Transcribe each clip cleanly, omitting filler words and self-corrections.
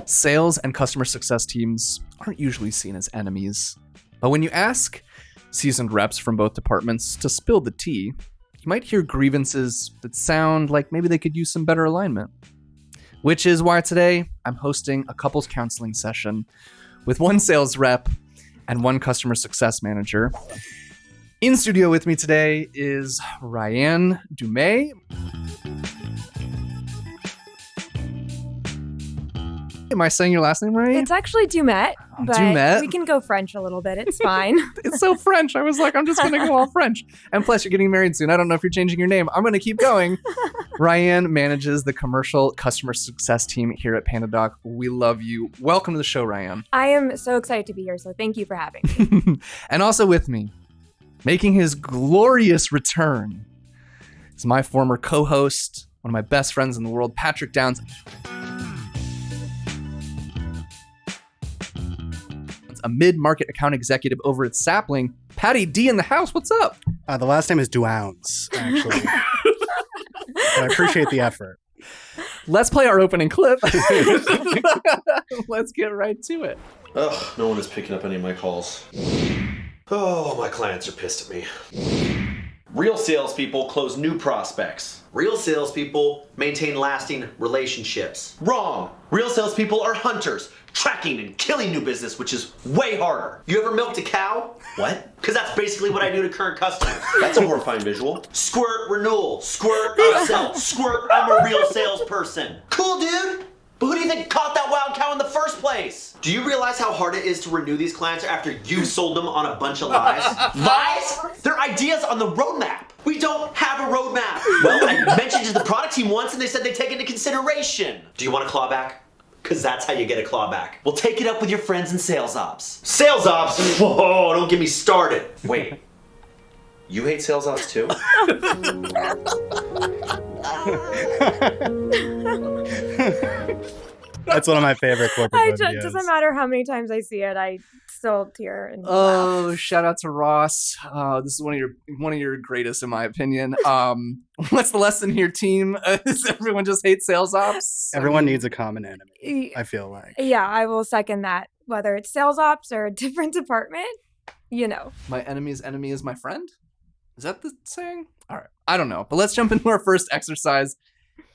Sales and customer success teams aren't usually seen as enemies. But when you ask seasoned reps from both departments to spill the tea, you might hear grievances that sound like maybe they could use some better alignment. Which is why today I'm hosting a couples counseling session with one sales rep and one customer success manager. In studio with me today is Ryanne Doumet. Am I saying your last name right? It's actually Doumet, but Doumet. we can go French a little bit. It's fine. It's so French. I was like, I'm just going to go all French. And plus, you're getting married soon. I don't know if you're changing your name. I'm going to keep going. Ryanne manages the commercial customer success team here at PandaDoc. We love you. Welcome to the show, Ryanne. I am so excited to be here, so thank you for having me. And also with me, making his glorious return, is my former co-host, one of my best friends in the world, Patrick Downs. A mid-market account executive over at Sapling. Patty D in the house. What's up? The last name is Douounce, actually. But I appreciate the effort. Let's play our opening clip. Let's get right to it. Ugh, no one is picking up any of my calls. Oh, my clients are pissed at me. Real salespeople close new prospects. Real salespeople maintain lasting relationships. Wrong! Real salespeople are hunters, tracking and killing new business, which is way harder. You ever milked a cow? What? Because that's basically what I do to current customers. That's a horrifying visual. Squirt renewal, squirt upsell, squirt I'm a real salesperson. Cool, dude! But who do you think caught that wild cow in the first place? Do you realize how hard it is to renew these clients after you've sold them on a bunch of lies? Lies? They're ideas on the roadmap. We don't have a roadmap. Well, I mentioned it to the product team once and they said they'd take it into consideration. Do you want a clawback? Because that's how you get a clawback. Well, take it up with your friends in sales ops. Sales ops? Whoa, don't get me started. Wait, you hate sales ops too? That's one of my favorite corporate videos. It doesn't matter how many times I see it, I still tear and Oh, laugh. shout out to Ross. This is one of your greatest, in my opinion. What's the lesson here, team? Does everyone just hate sales ops? Everyone needs a common enemy, I feel like. Yeah, I will second that. Whether it's sales ops or a different department, you know. My enemy's enemy is my friend? Is that the saying? All right. I don't know. But let's jump into our first exercise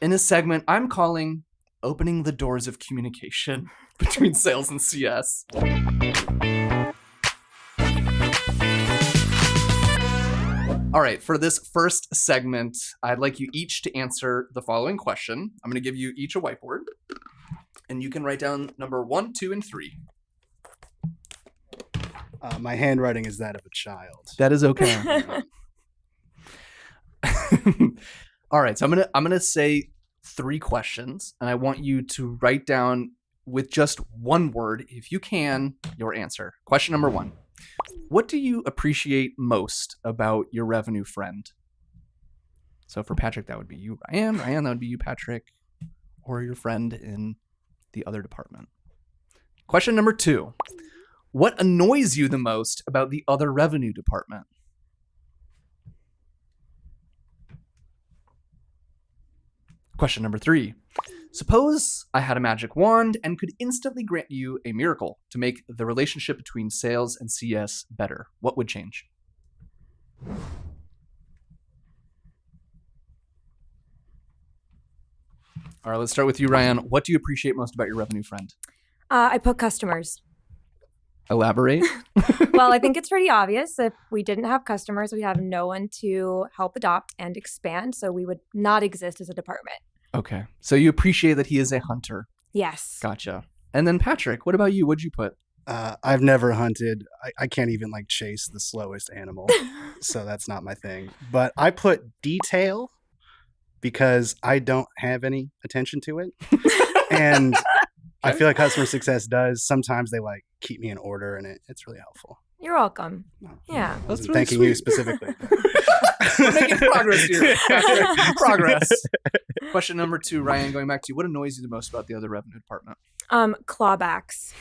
in a segment I'm calling Opening the Doors of Communication Between Sales and CS. All right, for this first segment, I'd like you each to answer the following question. I'm going to give you each a whiteboard, and you can write down number 1, 2, and 3. My handwriting is that of a child. That is okay. All right, so I'm gonna say 3 questions, and I want you to write down with just one word, if you can, your answer. Question number 1. What do you appreciate most about your revenue friend? So for Patrick, that would be you, Ryanne. Ryanne, that would be you, Patrick, or your friend in the other department. Question number 2. What annoys you the most about the other revenue department? Question number 3. Suppose I had a magic wand and could instantly grant you a miracle to make the relationship between sales and CS better. What would change? All right, let's start with you, Ryanne. What do you appreciate most about your revenue friend? I put customers. Elaborate. Well, I think it's pretty obvious. If we didn't have customers, we'd have no one to help adopt and expand, so we would not exist as a department. Okay. So you appreciate that he is a hunter. Yes. Gotcha. And then Patrick, what about you? What'd you put? I've never hunted. I can't even chase the slowest animal. So that's not my thing. But I put detail because I don't have any attention to it. And I feel like customer success does. Sometimes they keep me in order and it's really helpful. You're welcome. No, Yeah. I wasn't That's really thanking sweet. you specifically. We're making progress here. Patrick. Progress. Question number 2, Ryan, going back to you. What annoys you the most about the other revenue department? Clawbacks.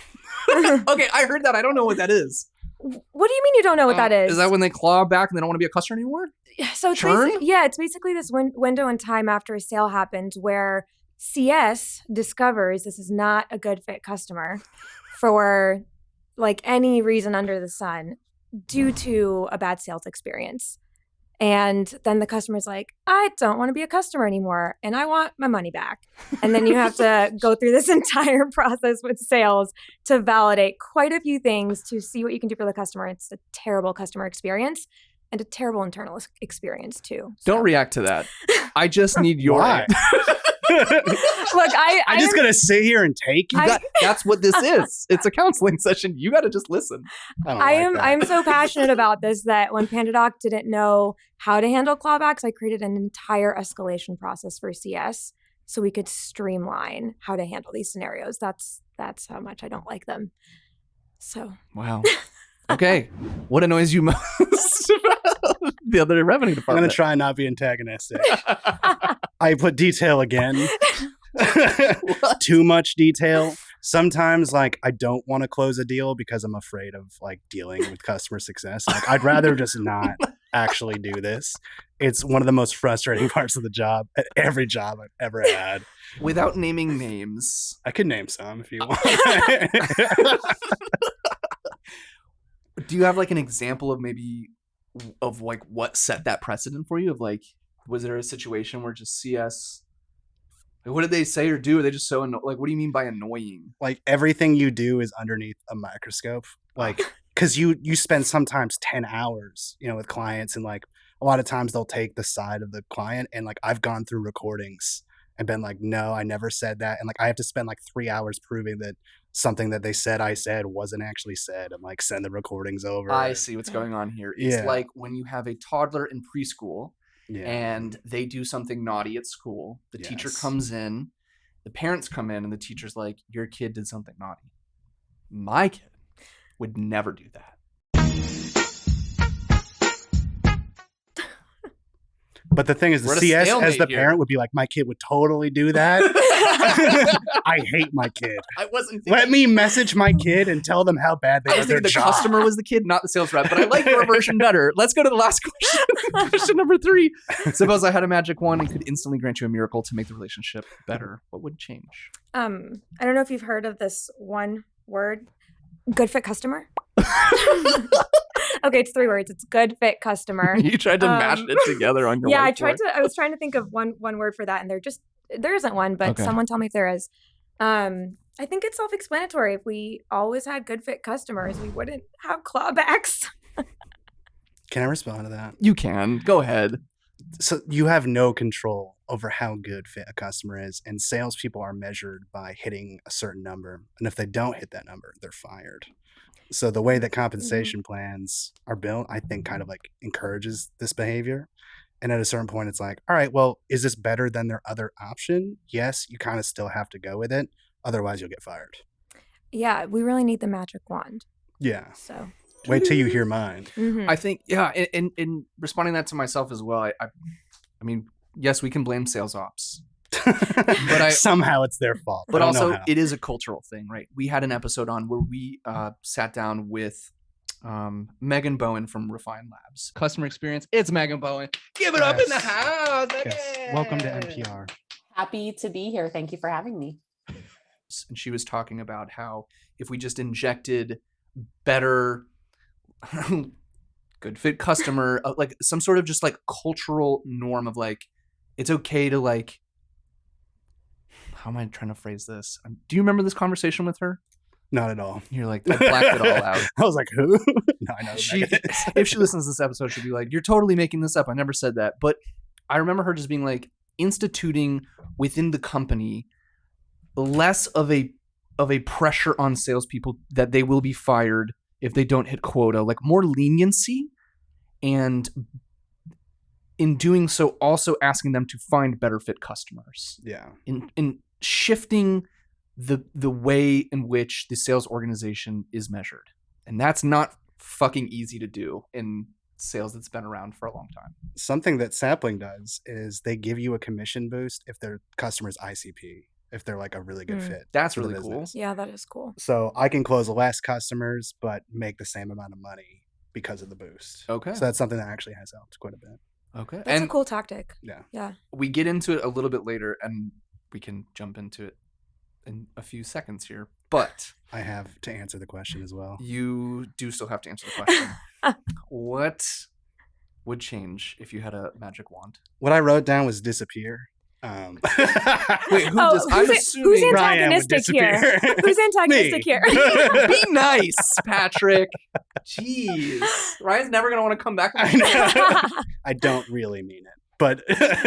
Okay, I heard that. I don't know what that is. What do you mean you don't know what that is? Is that when they claw back and they don't want to be a customer anymore? So it's Churn? it's basically this window in time after a sale happens where CS discovers this is not a good fit customer for like any reason under the sun due to a bad sales experience. And then the customer's like, I don't want to be a customer anymore and I want my money back. And then you have to go through this entire process with sales to validate quite a few things to see what you can do for the customer. It's a terrible customer experience and a terrible internal experience too. Don't react to that. I just need your Why? Look, I'm just gonna sit here and take it. that's what this is. It's a counseling session. You got to just listen. I am so passionate about this that when PandaDoc didn't know how to handle clawbacks, I created an entire escalation process for CS so we could streamline how to handle these scenarios. That's how much I don't like them. So Wow. Okay. What annoys you most about the other revenue I'm department? gonna try and not be antagonistic. I put detail again. Too much detail. Sometimes like I don't want to close a deal because I'm afraid of like dealing with customer success. Like I'd rather just not actually do this. It's one of the most frustrating parts of the job at every job I've ever had. Without naming names. I could name some if you want. Do you have like an example of maybe of like what set that precedent for you? Of like, was there a situation where just CS, like, what did they say or do? Are they just so like, what do you mean by annoying? Like everything you do is underneath a microscope. Like, cause you spend sometimes 10 hours, with clients, and like a lot of times they'll take the side of the client, and like I've gone through recordings and been like, no, I never said that. And like, I have to spend like 3 hours proving that something that they said I said wasn't actually said, and like send the recordings over. I see what's going on here. It's Yeah. like when you have a toddler in preschool Yeah. and they do something naughty at school. The teacher Yes. comes in, the parents come in, and the teacher's like, your kid did something naughty. My kid would never do that. But the thing is, the We're at a CS as stalemate the here. parent would be like, my kid would totally do that. I hate my kid. I wasn't thinking, Let me message my kid and tell them how bad they I did was their thinking the job. customer was the kid, not the sales rep, but I like your version better. Let's go to the last question. Question number 3. Suppose I had a magic wand and could instantly grant you a miracle to make the relationship better. What would change? I don't know if you've heard of this one word, good fit customer. Okay, it's 3 words. It's good fit customer. You tried to mash it together on your Yeah, whiteboard. I was trying to think of one word for that, and there isn't one, but Okay. someone tell me if there is. I think it's self-explanatory. If we always had good fit customers, we wouldn't have clawbacks. Can I respond to that? You can. Go ahead. So you have no control over how good fit a customer is, and salespeople are measured by hitting a certain number. And if they don't hit that number, they're fired. So the way that compensation plans are built, I think kind of like encourages this behavior. And at a certain point, it's like, all right, well, is this better than their other option? Yes, you kind of still have to go with it. Otherwise, you'll get fired. Yeah, we really need the magic wand. Yeah. So Wait till you hear mine. mhm. I think, yeah, in responding that to myself as well, I mean, yes, we can blame sales ops. But Somehow it's their fault. But I don't know also, how. it is a cultural thing, right? We had an episode on where we sat down with Megan Bowen from Refine Labs. Customer experience. It's Megan Bowen. Give it up in the Yes. house. Yes. Welcome to NPR. Happy to be here. Thank you for having me. And she was talking about how if we just injected better good fit customer, like some sort of just like cultural norm of like, it's okay to like, how am I trying to phrase this? Do you remember this conversation with her? Not at all. You're like, I blacked it all out. I was like, who? No, I know. who She, Megan is. if she listens to this episode, she'll be like, you're totally making this up. I never said that. But I remember her just being like, instituting within the company less of a pressure on salespeople that they will be fired if they don't hit quota, like more leniency, and in doing so also asking them to find better fit customers. Yeah. In shifting the way in which the sales organization is measured. And that's not fucking easy to do in sales that's been around for a long time. Something that Sapling does is they give you a commission boost if their customer's ICP. if they're like a really good fit. That's for the really cool. business. Yeah, that is cool. So I can close less customers, but make the same amount of money because of the boost. Okay. So that's something that actually has helped quite a bit. Okay. That's and a cool tactic. Yeah. Yeah. we get into it a little bit later, and we can jump into it in a few seconds here. But I have to answer the question as well. you do still have to answer the question. What would change if you had a magic wand? What I wrote down was disappear. Wait, who Oh, does? I'm who's assuming Ryan would antagonistic here? disappear. Who's antagonistic Me. here? Be nice, Patrick. Jeez, Ryan's never gonna want to come back. I know. I don't really mean it, but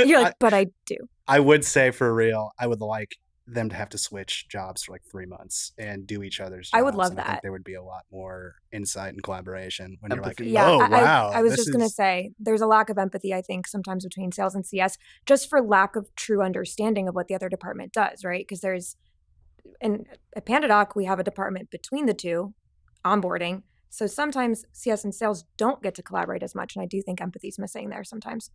You're like, but I do. I would say for real, I would like them to have to switch jobs for like 3 months and do each other's jobs. I would love and I think that. there would be a lot more insight and collaboration when Empathy. you're Yeah, like, oh, wow. I was this just going to is- say there's a lack of empathy, I think, sometimes between sales and CS, just for lack of true understanding of what the other department does, right? Because at PandaDoc, we have a department between the two, onboarding. So sometimes CS and sales don't get to collaborate as much. And I do think empathy is missing there sometimes.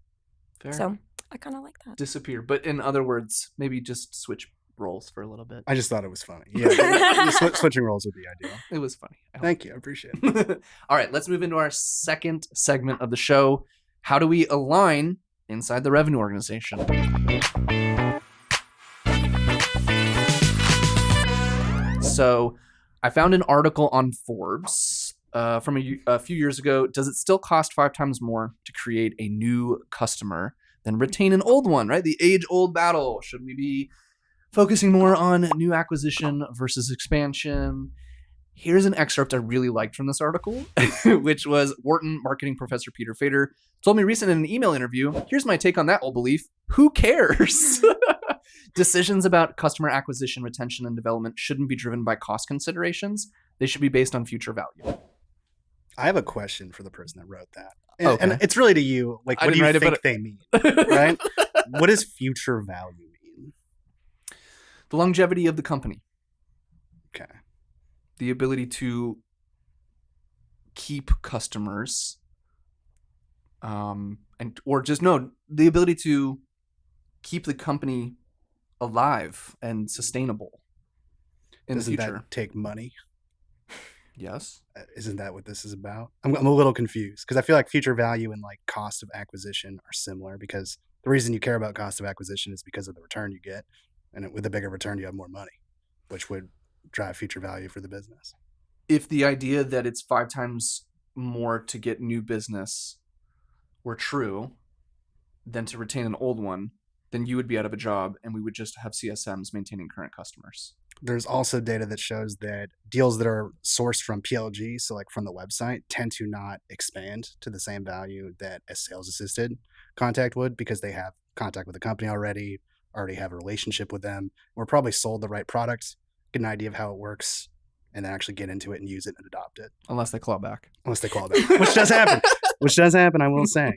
Fair. So I kind of like that. Disappear, but in other words, maybe just switch roles for a little bit. I just thought it was funny. Yeah, switching roles would be ideal. It was funny. I hope. Thank you. I appreciate it. All right, let's move into our second segment of the show. How do we align inside the revenue organization? So I found an article on Forbes from a few years ago. Does it still cost 5 times more to create a new customer than retain an old one, right? The age-old battle. Should we be focusing more on new acquisition versus expansion? Here's an excerpt I really liked from this article, which was Wharton marketing professor Peter Fader told me recently in an email interview, here's my take on that old belief. Who cares? Decisions about customer acquisition, retention, and development shouldn't be driven by cost considerations. They should be based on future value. I have a question for the person that wrote that. Okay. And it's really to you. Like, I what do didn't you write it, think they mean? Right? What does future value mean? The longevity of the company, Okay. the ability to keep customers, the ability to keep the company alive and sustainable in Doesn't the future. that take money? Yes. Isn't that what this is about? I'm a little confused because I feel like future value and like cost of acquisition are similar because the reason you care about cost of acquisition is because of the return you get. And with a bigger return, you have more money, which would drive future value for the business. If the idea that it's 5 times more to get new business were true than to retain an old one, then you would be out of a job and we would just have CSMs maintaining current customers. There's also data that shows that deals that are sourced from PLG, so like from the website, tend to not expand to the same value that a sales assisted contact would because they have contact with the company already have a relationship with them. We're probably sold the right product, get an idea of how it works, and then actually get into it and use it and adopt it. Unless they claw back. Unless they call it, which does happen. Which does happen, I will say.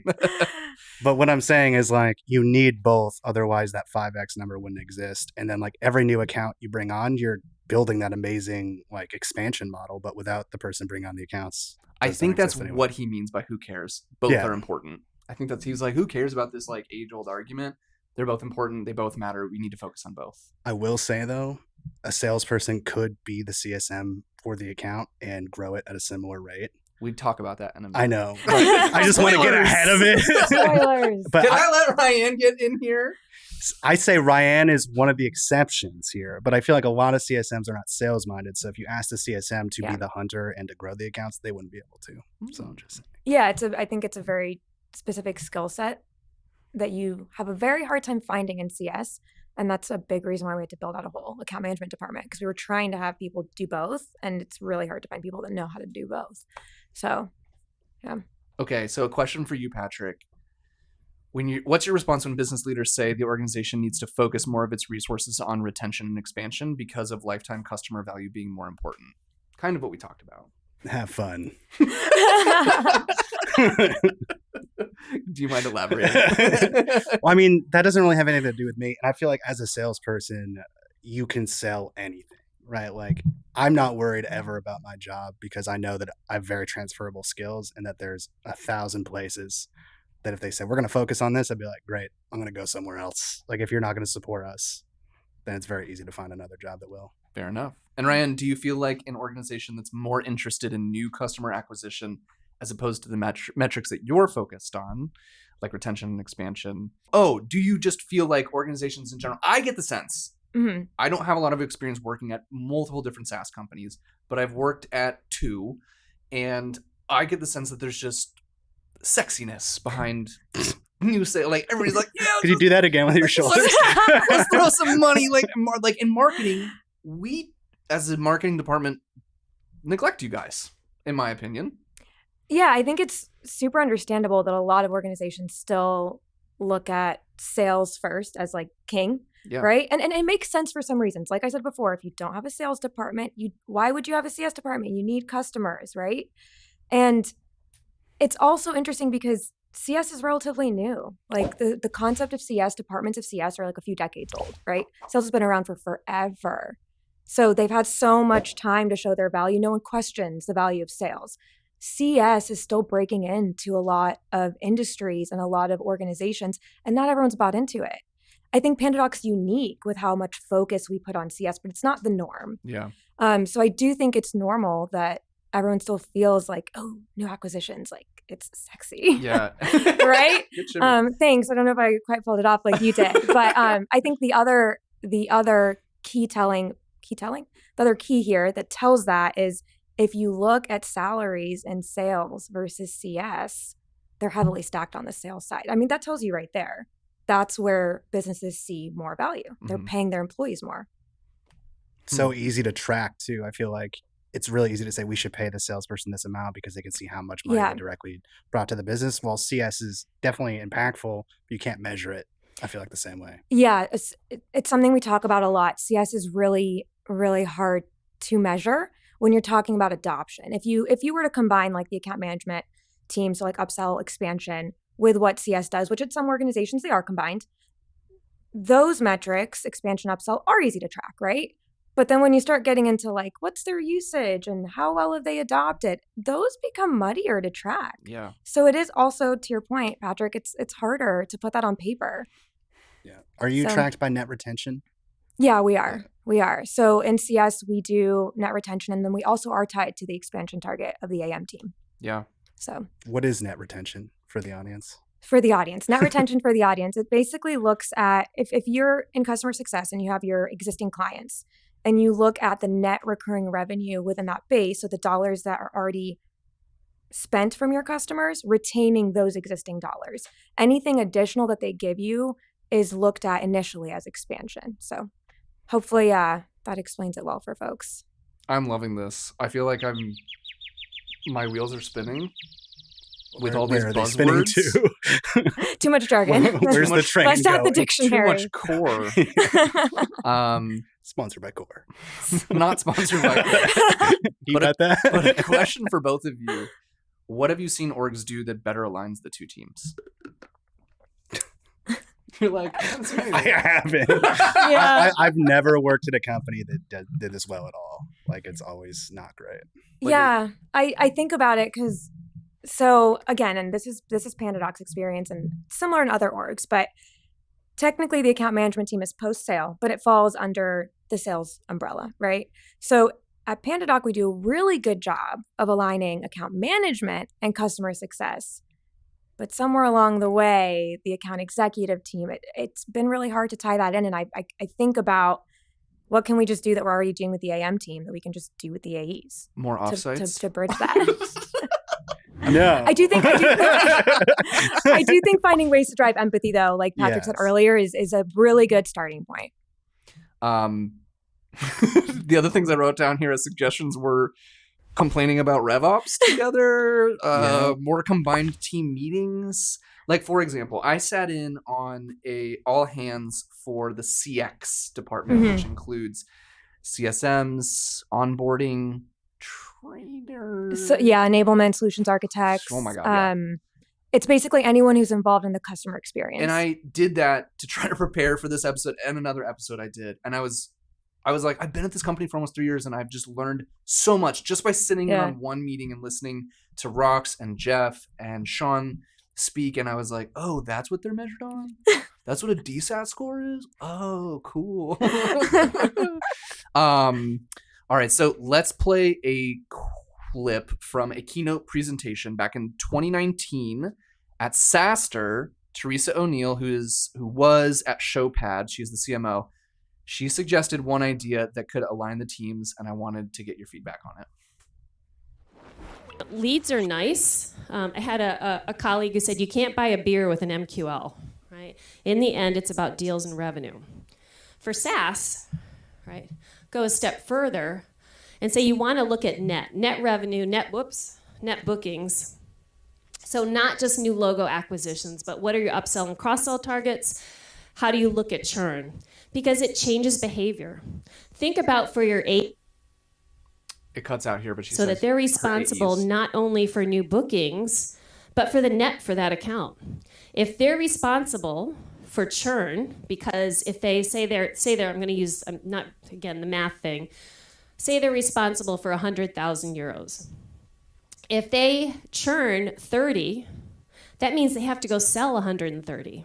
But what I'm saying is like you need both, otherwise that 5x number wouldn't exist. And then like every new account you bring on, you're building that amazing like expansion model, but without the person bringing on the accounts. I those think don't that's exist anyway. what he means by who cares. Both Yeah. are important. I think that's he's like, who cares about this like age-old argument? They're both important. They both matter. We need to focus on both. I will say though, a salesperson could be the CSM for the account and grow it at a similar rate. We'd talk about that in a minute. I know. But I just want to get Spoilers. ahead of it. Spoilers. But Can I let Ryan get in here? I say Ryanne is one of the exceptions here, but I feel like a lot of CSMs are not sales minded. So if you ask the CSM to Yeah. be the hunter and to grow the accounts, they wouldn't be able to. So I'm just saying. Yeah, I think it's a very specific skill set that you have a very hard time finding in CS. And that's a big reason why we had to build out a whole account management department because we were trying to have people do both. And it's really hard to find people that know how to do both. So, yeah. Okay, so a question for you, Patrick. What's your response when business leaders say the organization needs to focus more of its resources on retention and expansion because of lifetime customer value being more important? Kind of what we talked about. Have fun. Do you mind elaborating? Well, I mean, that doesn't really have anything to do with me. And I feel like as a salesperson, you can sell anything, right? Like I'm not worried ever about my job because I know that I have very transferable skills and that there's 1,000 places that if they say, we're going to focus on this, I'd be like, great, I'm going to go somewhere else. Like if you're not going to support us, then it's very easy to find another job that will. Fair enough. And Ryan, do you feel like an organization that's more interested in new customer acquisition as opposed to the metrics that you're focused on, like retention and expansion? Oh, do you just feel like organizations in general? I get the sense. Mm-hmm. I don't have a lot of experience working at multiple different SaaS companies, but I've worked at 2, and I get the sense that there's just sexiness behind new sale. Like everybody's like, yeah, Could you do that again with your shoulders? let's throw some money. Like in marketing, we as a marketing department neglect you guys, in my opinion. Yeah, I think it's super understandable that a lot of organizations still look at sales first as like king, right? And it makes sense for some reasons. Like I said before, if you don't have a sales department, why would you have a CS department? You need customers, right? And it's also interesting because CS is relatively new. Like the concept of CS, departments of CS are like a few decades old, right? Sales has been around for forever. So they've had so much time to show their value. No one questions the value of sales. CS is still breaking into a lot of industries and a lot of organizations, and not everyone's bought into it. I think PandaDoc's unique with how much focus we put on CS, but it's not the norm. Yeah. So I do think it's normal that everyone still feels like, oh, new acquisitions, like it's sexy. Yeah. Right? Thanks. I don't know if I quite pulled it off like you did, but I think the other key here that tells that is if you look at salaries in sales versus CS, they're heavily stacked on the sales side. I mean, that tells you right there. That's where businesses see more value. They're paying their employees more. So easy to track too. I feel like it's really easy to say we should pay the salesperson this amount because they can see how much money they directly brought to the business. While CS is definitely impactful, but you can't measure it. I feel like the same way. Yeah, it's something we talk about a lot. CS is really, really hard to measure when you're talking about adoption. If you were to combine like the account management team, so like upsell, expansion, with what CS does, which at some organizations they are combined, those metrics, expansion, upsell, are easy to track, right? But then when you start getting into like, what's their usage and how well have they adopted, those become muddier to track. Yeah. So it is also, to your point, Patrick, it's harder to put that on paper. Yeah. Are you tracked by net retention? Yeah, we are. We are. So in CS, we do net retention, and then we also are tied to the expansion target of the AM team. Yeah. So what is net retention for the audience? For the audience, net retention for the audience, it basically looks at if you're in customer success and you have your existing clients and you look at the net recurring revenue within that base, so the dollars that are already spent from your customers, retaining those existing dollars. Anything additional that they give you is looked at initially as expansion. So hopefully that explains it well for folks. I'm loving this. I feel like my wheels are spinning with all these buzzwords. Spinning to? Too much jargon. Where's the train Bust out the going? dictionary. Too much core. Sponsored by Core. Not sponsored by Core. You got that? But a question for both of you. What have you seen orgs do that better aligns the two teams? You're like, I haven't. Yeah. I've never worked at a company that did this well at all. Like, it's always not great. Yeah, I think about it because, so again, and this is PandaDoc's experience and similar in other orgs, but technically the account management team is post-sale, but it falls under the sales umbrella, right? So at PandaDoc, we do a really good job of aligning account management and customer success. But somewhere along the way, the account executive team, it's been really hard to tie that in. And I think about what can we just do that we're already doing with the AM team that we can just do with the AEs? More offsites? To bridge that. No. I do think finding ways to drive empathy, though, like Patrick said earlier, is a really good starting point. The other things I wrote down here as suggestions were complaining about RevOps together, more combined team meetings. Like, for example, I sat in on a all hands for the CX department, which includes CSMs, onboarding, trainers. So, enablement, solutions architects. Oh my God. It's basically anyone who's involved in the customer experience. And I did that to try to prepare for this episode and another episode I did. And I was like, I've been at this company for almost 3 years and I've just learned so much just by sitting in on one meeting and listening to Rox and Jeff and Sean speak. And I was like, oh, that's what they're measured on? That's what a DSAT score is? Oh, cool. All right, so let's play a clip from a keynote presentation back in 2019 at SaaStr. Teresa O'Neill, who was at Showpad, she's the CMO. She suggested one idea that could align the teams, and I wanted to get your feedback on it. Leads are nice. I had a colleague who said you can't buy a beer with an MQL, right? In the end, it's about deals and revenue. For SaaS, right, go a step further and say you want to look at net revenue, net bookings. So not just new logo acquisitions, but what are your upsell and cross-sell targets? How do you look at churn? Because it changes behavior. Think about for your It cuts out here, but she so says that they're responsible AEs. not only for new bookings, but for the net for that account. If they're responsible for churn, because if they say they're, I'm going to use, not again the math thing, say they're responsible for 100,000 euros. If they churn 30, that means they have to go sell 130.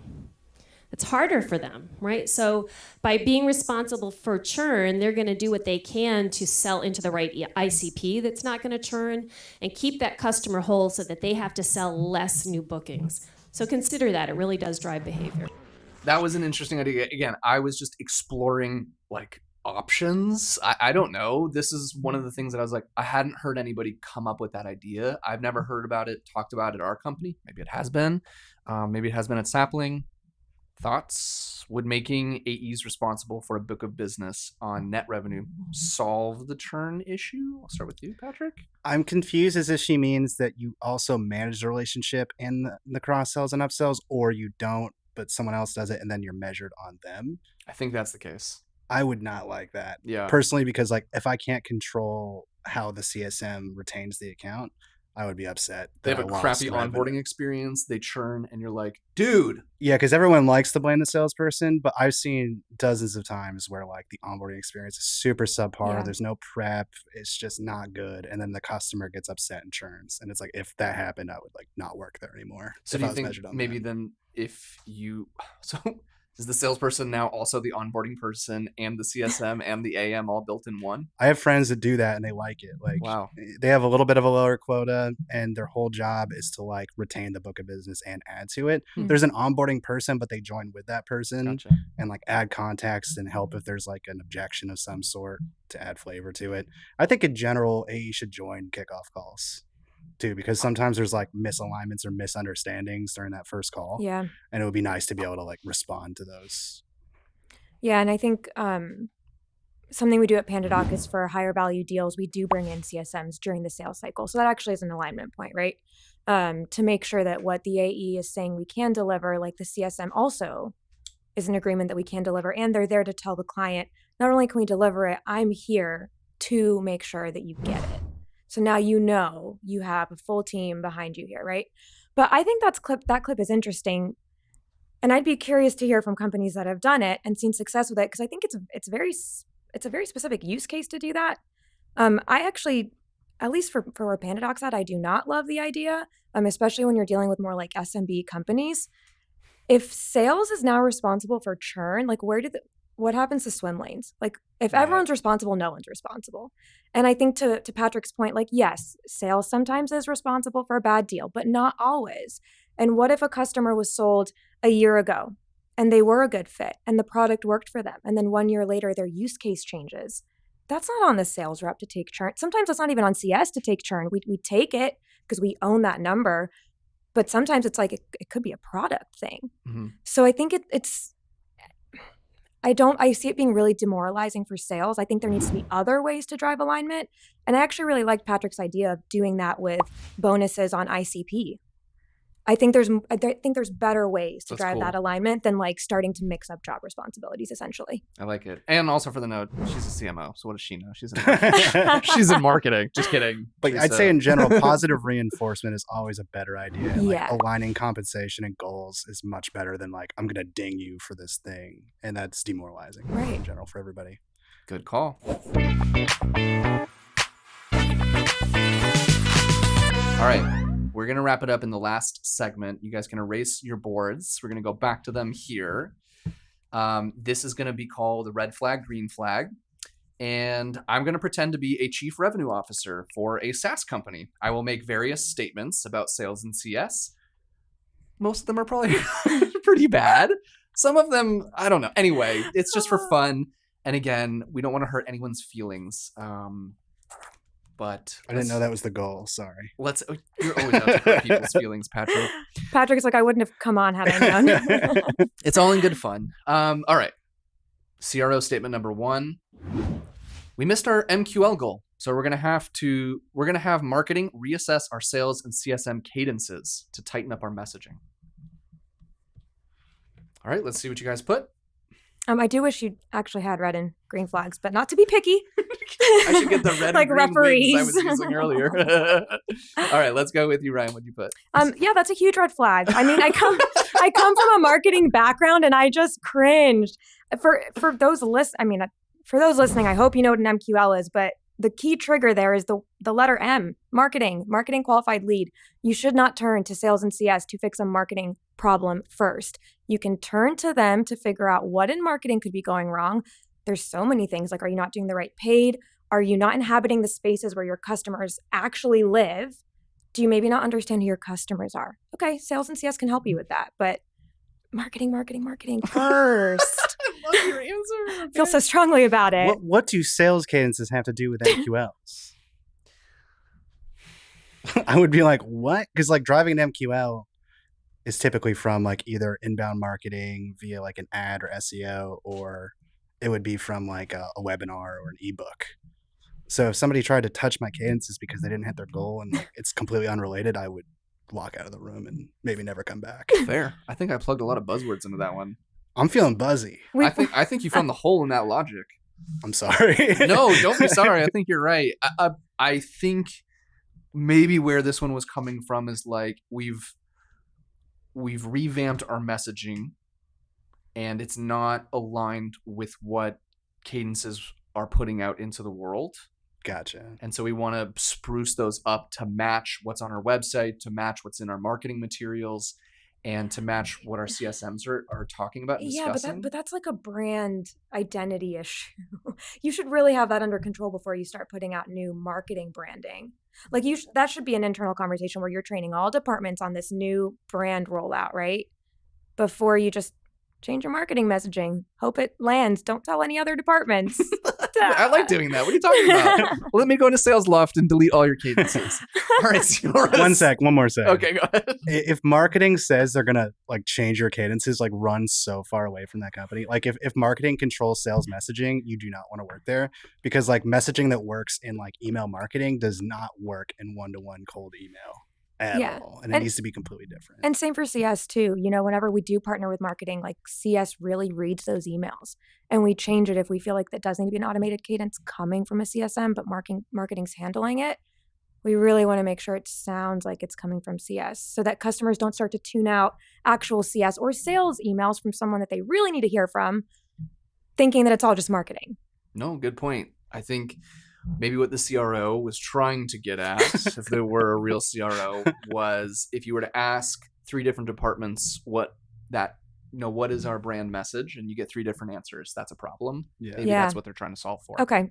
It's harder for them, right? So by being responsible for churn, they're going to do what they can to sell into the right ICP that's not going to churn and keep that customer whole so that they have to sell less new bookings. So consider that. It really does drive behavior. That was an interesting idea. Again, I was just exploring like options. I don't know. This is one of the things that I was like, I hadn't heard anybody come up with that idea. I've never heard about it, talked about it at our company. Maybe it has been. Maybe it has been at Sapling. Thoughts? Would making AEs responsible for a book of business on net revenue solve the churn issue? I'll start with you, Patrick. I'm confused as if she means that you also manage the relationship in the cross-sells and upsells, or you don't, but someone else does it and then you're measured on them. I think that's the case. I would not like that. Yeah. Personally, because like if I can't control how the CSM retains the account, I would be upset. They have a crappy onboarding experience. They churn, and you're like, dude. Yeah, because everyone likes to blame the salesperson, but I've seen dozens of times where like the onboarding experience is super subpar. Yeah. There's no prep. It's just not good. And then the customer gets upset and churns. And it's like, if that happened, I would like not work there anymore. So do you think maybe then if you... So is the salesperson now also the onboarding person and the CSM and the AM all built in one? I have friends that do that and they like it. Like, wow. They have a little bit of a lower quota and their whole job is to like retain the book of business and add to it. There's an onboarding person, but they join with that person. Gotcha. And like add context and help if there's like an objection of some sort to add flavor to it. I think in general, AE should join kickoff calls too, because sometimes there's like misalignments or misunderstandings during that first call. Yeah. And it would be nice to be able to like respond to those. Yeah, and I think something we do at PandaDoc is for higher value deals, we do bring in CSMs during the sales cycle. So that actually is an alignment point, right? To make sure that what the AE is saying we can deliver, like the CSM also is an agreement that we can deliver. And they're there to tell the client, not only can we deliver it, I'm here to make sure that you get it. So now you know you have a full team behind you here, right? But I think that clip is interesting. And I'd be curious to hear from companies that have done it and seen success with it, because I think it's a very specific use case to do that. I actually, at least for where PandaDoc's at, I do not love the idea, especially when you're dealing with more like SMB companies. If sales is now responsible for churn, like what happens to swim lanes? Like if everyone's responsible, no one's responsible. And I think to Patrick's point, like, yes, sales sometimes is responsible for a bad deal, but not always. And what if a customer was sold a year ago and they were a good fit and the product worked for them, and then 1 year later their use case changes? That's not on the sales rep to take churn. Sometimes it's not even on CS to take churn. We take it because we own that number, but sometimes it's like it could be a product thing. Mm-hmm. So I think I see it being really demoralizing for sales. I think there needs to be other ways to drive alignment. And I actually really liked Patrick's idea of doing that with bonuses on ICP. I think there's better ways to drive that alignment than like starting to mix up job responsibilities, essentially. I like it. And also for the note, she's a CMO. So what does she know? She's in marketing. Just kidding. But I'd say in general, positive reinforcement is always a better idea. Like aligning compensation and goals is much better than like, I'm going to ding you for this thing. And that's demoralizing in general for everybody. Good call. All right. We're going to wrap it up in the last segment. You guys can erase your boards. We're going to go back to them here. This is going to be called the red flag, green flag. And I'm going to pretend to be a chief revenue officer for a SaaS company. I will make various statements about sales and CS. Most of them are probably pretty bad. Some of them, I don't know. Anyway, it's just for fun. And again, we don't want to hurt anyone's feelings. But I didn't know that was the goal. Sorry. You're always out to hurt people's feelings, Patrick. Patrick's like, I wouldn't have come on had I known. It's all in good fun. All right. CRO statement number 1. We missed our MQL goal. So we're gonna have marketing reassess our sales and CSM cadences to tighten up our messaging. All right, let's see what you guys put. I do wish you actually had red and green flags, but not to be picky. I should get the red like and green referees. wigs I was using earlier. All right, let's go with you, Ryan. What'd you put? Yeah, that's a huge red flag. I mean, I come from a marketing background, and I just cringed. For those listening, I hope you know what an MQL is, but the key trigger there is the letter M, marketing qualified lead. You should not turn to sales and CS to fix a marketing problem first. You can turn to them to figure out what in marketing could be going wrong. There's so many things, like, are you not doing the right paid? Are you not inhabiting the spaces where your customers actually live? Do you maybe not understand who your customers are? Okay, sales and CS can help you with that, but marketing first. I love your answer. I feel so strongly about it. What do sales cadences have to do with MQLs? I would be like, what? Because like driving an MQL is typically from like either inbound marketing via like an ad or SEO, or it would be from like a webinar or an ebook. So if somebody tried to touch my cadences because they didn't hit their goal and like it's completely unrelated, I would walk out of the room and maybe never come back. Fair. I think I plugged a lot of buzzwords into that one. I'm feeling buzzy. I think you found the hole in that logic. I'm sorry. No, don't be sorry. I think you're right. I think maybe where this one was coming from is like we've revamped our messaging and it's not aligned with what cadences are putting out into the world. Gotcha. And so we want to spruce those up to match what's on our website, to match what's in our marketing materials, and to match what our CSMs are talking about and discussing. But that's like a brand identity issue. You should really have that under control before you start putting out new marketing branding. Like that should be an internal conversation where you're training all departments on this new brand rollout, right? Before you just change your marketing messaging. Hope it lands. Don't tell any other departments. I like doing that. What are you talking about? Well, let me go into Sales Loft and delete all your cadences. All right, one more sec. Okay, go ahead. If marketing says they're gonna like change your cadences, like run so far away from that company. Like if marketing controls sales messaging, you do not want to work there, because like messaging that works in like email marketing does not work in one-to-one cold email at all. And it needs to be completely different. And same for CS too. You know, whenever we do partner with marketing, like CS really reads those emails and we change it if we feel like that does need to be an automated cadence coming from a CSM, but marketing's handling it. We really want to make sure it sounds like it's coming from CS so that customers don't start to tune out actual CS or sales emails from someone that they really need to hear from, thinking that it's all just marketing. No, good point. I think maybe what the CRO was trying to get at, if there were a real CRO, was if you were to ask 3 different departments what is our brand message, and you get 3 different answers, that's a problem. Maybe that's what they're trying to solve for. Okay,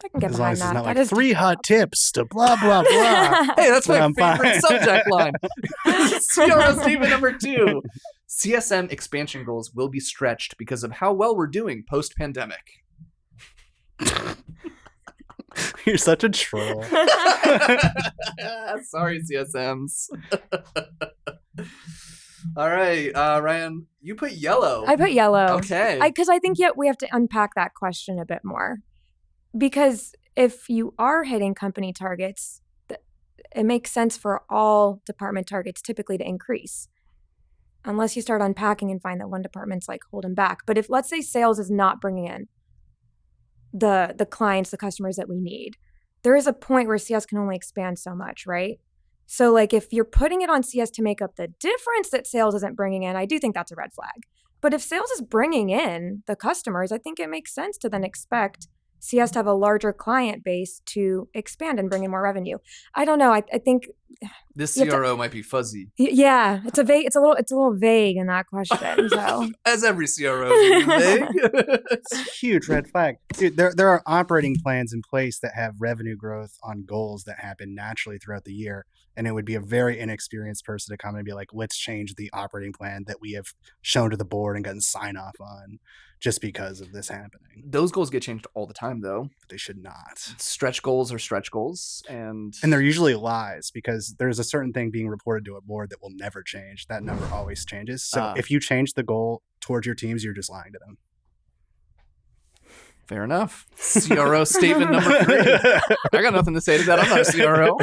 I can get as long behind as that. it's not That like is 3 hot tips to blah blah blah. Hey, that's my I'm favorite fine. subject line. CRO statement number 2. CSM expansion goals will be stretched because of how well we're doing post-pandemic. You're such a troll. Sorry, CSMs. All right, Ryan, you put yellow. I put yellow. Okay. Because I think we have to unpack that question a bit more. Because if you are hitting company targets, it makes sense for all department targets typically to increase. Unless you start unpacking and find that one department's like holding back. But if, let's say, sales is not bringing in the clients, the customers that we need, there is a point where CS can only expand so much, right? So like if you're putting it on CS to make up the difference that sales isn't bringing in, I do think that's a red flag. But if sales is bringing in the customers, I think it makes sense to then expect CS to have a larger client base to expand and bring in more revenue. I don't know. I think This you have to- CRO might be fuzzy, yeah, it's a little vague in that question. So as every CRO is vague. It's a huge red flag. Dude, there are operating plans in place that have revenue growth on goals that happen naturally throughout the year. And it would be a very inexperienced person to come and be like, let's change the operating plan that we have shown to the board and gotten sign off on just because of this happening. Those goals get changed all the time, though. But they should not. Stretch goals are stretch goals, and And they're usually lies because there's a certain thing being reported to a board that will never change. That number always changes. So if you change the goal towards your teams, you're just lying to them. fair enough. CRO statement number 3. I got nothing to say to that. I'm not a CRO.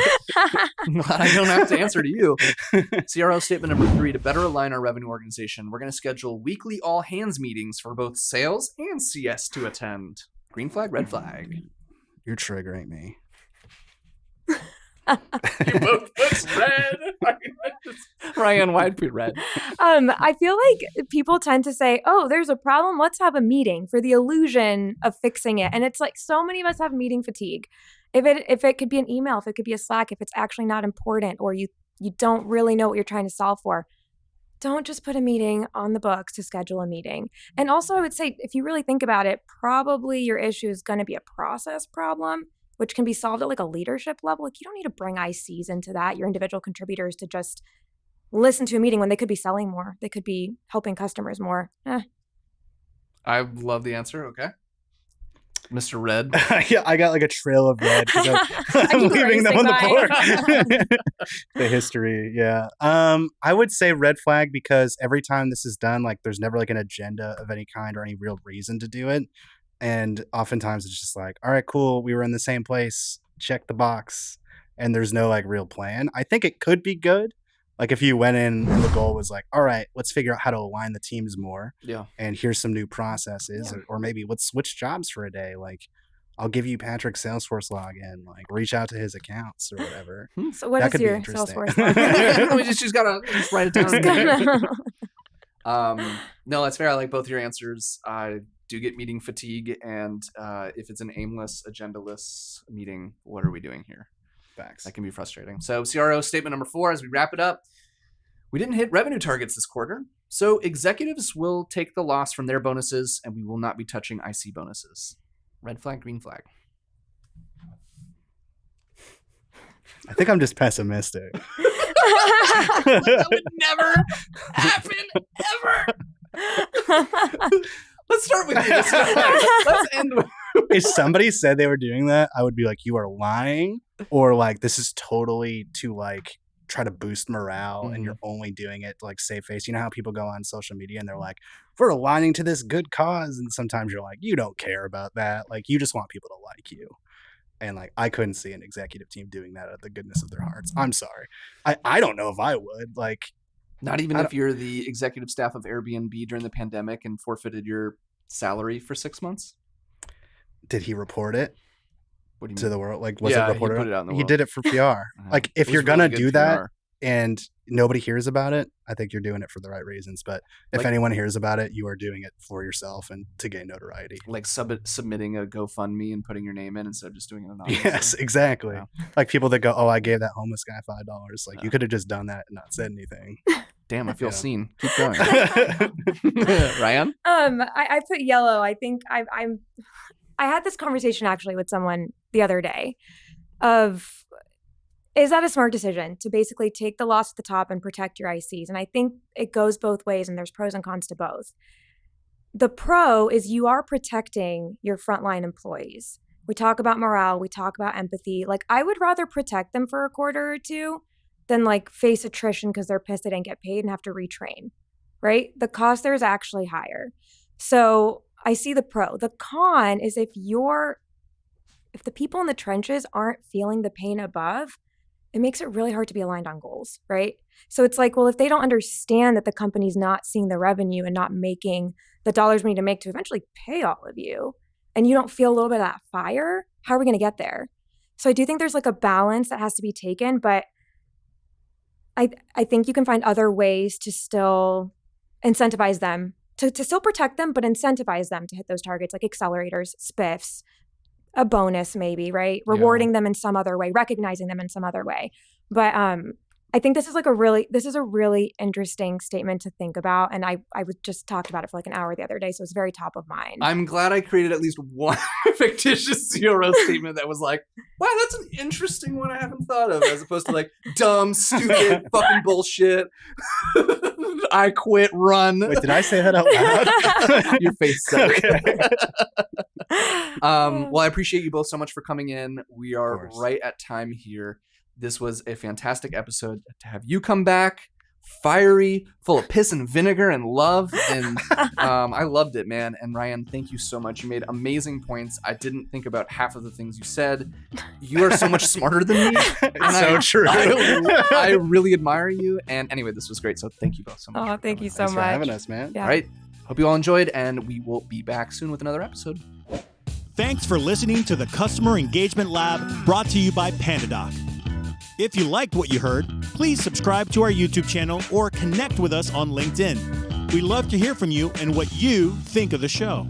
I don't have to answer to you. CRO statement number 3, to better align our revenue organization, we're going to schedule weekly all hands meetings for both sales and CS to attend. Green flag, red flag. You're triggering me. You both put red. Ryanne, why'd put red? I feel like people tend to say, oh, there's a problem, let's have a meeting, for the illusion of fixing it. And it's like so many of us have meeting fatigue. If it could be an email, if it could be a Slack, if it's actually not important, or you don't really know what you're trying to solve for, don't just put a meeting on the books to schedule a meeting. And also, I would say, if you really think about it, probably your issue is going to be a process problem, which can be solved at like a leadership level. Like, you don't need to bring ICs into that, your individual contributors, to just listen to a meeting when they could be selling more. They could be helping customers more. I love the answer. Okay. Mr. Red. Yeah, I got like a trail of red. I'm leaving them on the board. The history, yeah. I would say red flag because every time this is done, like there's never like an agenda of any kind or any real reason to do it. And oftentimes it's just like, all right, cool, we were in the same place, check the box. And there's no like real plan. I think it could be good. Like if you went in and the goal was like, all right, let's figure out how to align the teams more. Yeah. And here's some new processes. Yeah. Or maybe let's switch jobs for a day. Like I'll give you Patrick's Salesforce login, like reach out to his accounts or whatever. So what That is could be your interesting. Salesforce login? She's got to just write it down. No, that's fair. I like both your answers. I do get meeting fatigue. And if it's an aimless, agendaless meeting, what are we doing here? Facts. That can be frustrating. So CRO statement number 4, as we wrap it up, we didn't hit revenue targets this quarter. So executives will take the loss from their bonuses and we will not be touching IC bonuses. Red flag, green flag. I think I'm just pessimistic. That would never happen, ever. Let's start with you. Let's end with If somebody said they were doing that, I would be like, you are lying, or like this is totally to like try to boost morale and you're only doing it to like save face. You know how people go on social media and they're like, we're aligning to this good cause, and sometimes you're like, you don't care about that, like you just want people to like you. And like I couldn't see an executive team doing that out of the goodness of their hearts. I'm sorry. I don't know if I would. Like, not even if you're the executive staff of Airbnb during the pandemic and forfeited your salary for 6 months. Did he report it What do you to mean? the world? Like, was Yeah, it he reported? put it out in the He world. did it for PR. Like, if It was you're gonna really good do that PR. and nobody hears about it, I think you're doing it for the right reasons. But if Like- anyone hears about it, you are doing it for yourself and to gain notoriety. Like submitting a GoFundMe and putting your name in instead of just doing it anonymously. Yes, exactly. Yeah. Like people that go, "Oh, I gave that homeless guy $5." Like you could have just done that and not said anything. Damn, I feel Yeah. seen. Keep going. Ryan? I put yellow. I think I had this conversation actually with someone the other day of, is that a smart decision to basically take the loss at the top and protect your ICs? And I think it goes both ways and there's pros and cons to both. The pro is you are protecting your frontline employees. We talk about morale, we talk about empathy. Like I would rather protect them for a quarter or two than like face attrition because they're pissed they didn't get paid and have to retrain, right? The cost there is actually higher. So I see the pro. The con is if the people in the trenches aren't feeling the pain above, it makes it really hard to be aligned on goals, right? So it's like, well, if they don't understand that the company's not seeing the revenue and not making the dollars we need to make to eventually pay all of you, and you don't feel a little bit of that fire, how are we going to get there? So I do think there's like a balance that has to be taken, but I think you can find other ways to still incentivize them, to still protect them, but incentivize them to hit those targets, like accelerators, spiffs, a bonus maybe, right? Rewarding them in some other way, recognizing them in some other way. But I think this is a really interesting statement to think about. And I was just talked about it for like an hour the other day, so it's very top of mind. I'm glad I created at least one fictitious CRO statement that was like, wow, that's an interesting one I haven't thought of, as opposed to like dumb, stupid, fucking bullshit. I quit, run. Wait, did I say that out loud? Your face said it. Okay. Well, I appreciate you both so much for coming in. We are course. right at time here. This was a fantastic episode to have you come back, fiery, full of piss and vinegar and love, and I loved it, man. And Ryanne, thank you so much. You made amazing points. I didn't think about half of the things you said. You are so much smarter than me. And So true. I really admire you. And anyway, this was great. So thank you both so much. Oh, thank you so Thanks much for having us, man. Yeah. All right. Hope you all enjoyed, and we will be back soon with another episode. Thanks for listening to the Customer Engagement Lab, brought to you by PandaDoc. If you liked what you heard, please subscribe to our YouTube channel or connect with us on LinkedIn. We love to hear from you and what you think of the show.